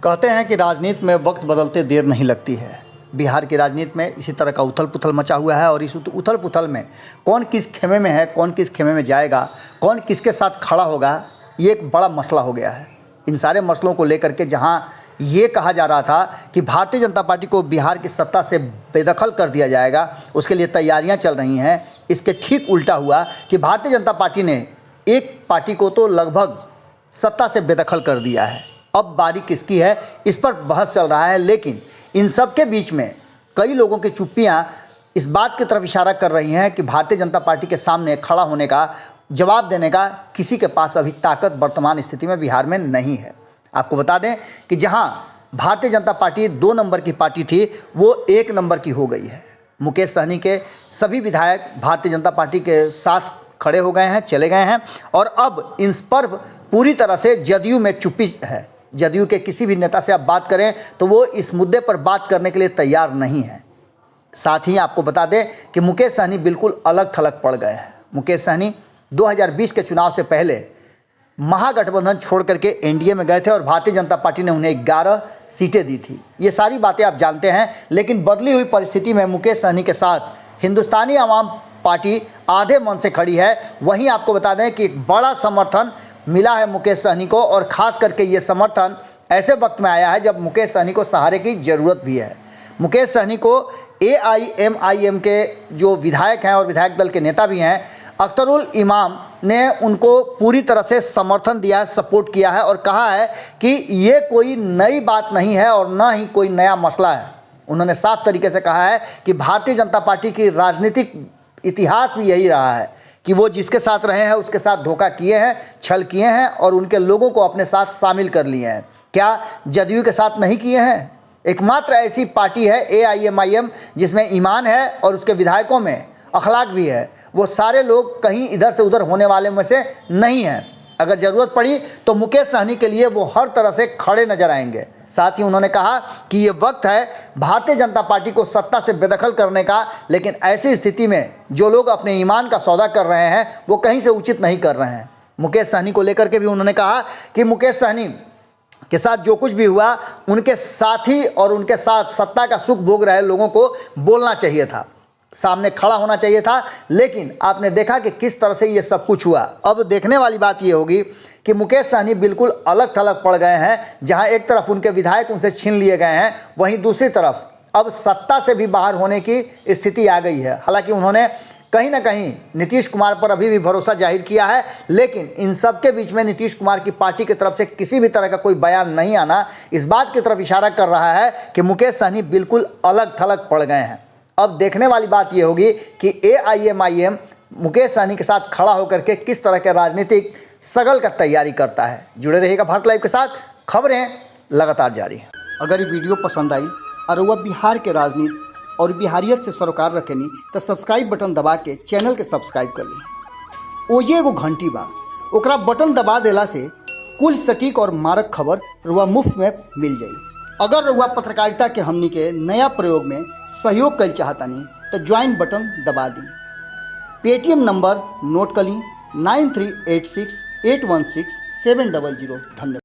कहते हैं कि राजनीति में वक्त बदलते देर नहीं लगती है। बिहार की राजनीति में इसी तरह का उथल पुथल मचा हुआ है और इस उथल पुथल में कौन किस खेमे में है, कौन किस खेमे में जाएगा, कौन किसके साथ खड़ा होगा, ये एक बड़ा मसला हो गया है। इन सारे मसलों को लेकर के जहां ये कहा जा रहा था कि भारतीय जनता पार्टी को बिहार की सत्ता से बेदखल कर दिया जाएगा, उसके लिए तैयारियां चल रही हैं। इसके ठीक उल्टा हुआ कि भारतीय जनता पार्टी ने एक पार्टी को तो लगभग सत्ता से बेदखल कर दिया है। अब बारी किसकी है, इस पर बहस चल रहा है। लेकिन इन सब के बीच में कई लोगों की चुप्पियां इस बात की तरफ इशारा कर रही हैं कि भारतीय जनता पार्टी के सामने खड़ा होने का, जवाब देने का किसी के पास अभी ताकत वर्तमान स्थिति में बिहार में नहीं है। आपको बता दें कि जहां भारतीय जनता पार्टी 2 नंबर की पार्टी थी, वो 1 नंबर की हो गई है। मुकेश सहनी के सभी विधायक भारतीय जनता पार्टी के साथ खड़े हो गए हैं, चले गए हैं और अब इन पर पूरी तरह से जदयू में चुप्पी है। जदयू के किसी भी नेता से आप बात करें तो वो इस मुद्दे पर बात करने के लिए तैयार नहीं है। साथ ही आपको बता दें कि मुकेश सहनी बिल्कुल अलग थलग पड़ गए हैं। मुकेश सहनी 2020 के चुनाव से पहले महागठबंधन छोड़ करके एनडीए में गए थे और भारतीय जनता पार्टी ने उन्हें 11 सीटें दी थी। ये सारी बातें आप जानते हैं। लेकिन बदली हुई परिस्थिति में मुकेश सहनी के साथ हिंदुस्तानी आवाम पार्टी आधे मन से खड़ी है। वहीं आपको बता दें कि एक बड़ा समर्थन मिला है मुकेश सहनी को और ख़ास करके ये समर्थन ऐसे वक्त में आया है जब मुकेश सहनी को सहारे की ज़रूरत भी है। मुकेश सहनी को AIMIM के जो विधायक हैं और विधायक दल के नेता भी हैं, अख्तरुल इमाम ने उनको पूरी तरह से समर्थन दिया है, सपोर्ट किया है और कहा है कि ये कोई नई बात नहीं है और ना ही कोई नया मसला है। उन्होंने साफ तरीके से कहा है कि भारतीय जनता पार्टी की राजनीतिक इतिहास भी यही रहा है कि वो जिसके साथ रहे हैं उसके साथ धोखा किए हैं, छल किए हैं और उनके लोगों को अपने साथ शामिल कर लिए हैं। क्या जदयू के साथ नहीं किए हैं? एकमात्र ऐसी पार्टी है AIMIM जिसमें ईमान है और उसके विधायकों में अखलाक भी है। वो सारे लोग कहीं इधर से उधर होने वाले में से नहीं हैं। अगर ज़रूरत पड़ी तो मुकेश सहनी के लिए वो हर तरह से खड़े नजर आएंगे। साथ ही उन्होंने कहा कि ये वक्त है भारतीय जनता पार्टी को सत्ता से बेदखल करने का। लेकिन ऐसी स्थिति में जो लोग अपने ईमान का सौदा कर रहे हैं वो कहीं से उचित नहीं कर रहे हैं। मुकेश सहनी को लेकर के भी उन्होंने कहा कि मुकेश सहनी के साथ जो कुछ भी हुआ, उनके साथी और उनके साथ सत्ता का सुख भोग रहे लोगों को बोलना चाहिए था, सामने खड़ा होना चाहिए था। लेकिन आपने देखा कि किस तरह से ये सब कुछ हुआ। अब देखने वाली बात ये होगी कि मुकेश सहनी बिल्कुल अलग थलग पड़ गए हैं। जहां एक तरफ उनके विधायक उनसे छीन लिए गए हैं, वहीं दूसरी तरफ अब सत्ता से भी बाहर होने की स्थिति आ गई है। हालांकि उन्होंने कहीं ना कहीं नीतीश कुमार पर अभी भी भरोसा जाहिर किया है, लेकिन इन सब के बीच में नीतीश कुमार की पार्टी की तरफ से किसी भी तरह का कोई बयान नहीं आना इस बात की तरफ इशारा कर रहा है कि मुकेश सहनी बिल्कुल अलग थलग पड़ गए हैं। अब देखने वाली बात यह होगी कि AIMIM मुकेश सहनी के साथ खड़ा होकर के किस तरह के राजनीतिक सगल का तैयारी करता है। जुड़े रहिएगा भारत लाइव के साथ, खबरें लगातार जारी हैं। अगर ये वीडियो पसंद आई और वह बिहार के राजनीति और बिहारियत से सरोकार रखेनी तो सब्सक्राइब बटन दबा के चैनल के सब्सक्राइब कर ली। ओजे एगो घंटी बा, ओकरा बटन दबा देला से कुल सटीक और मारक खबर रुआ मुफ्त में मिल जाई। अगर रुआ पत्रकारिता के हमनी के नया प्रयोग में सहयोग कर चाहतानी तो ज्वाइन बटन दबा दी। पेटीएम नंबर नोट कर ली 9386816700। धन्यवाद।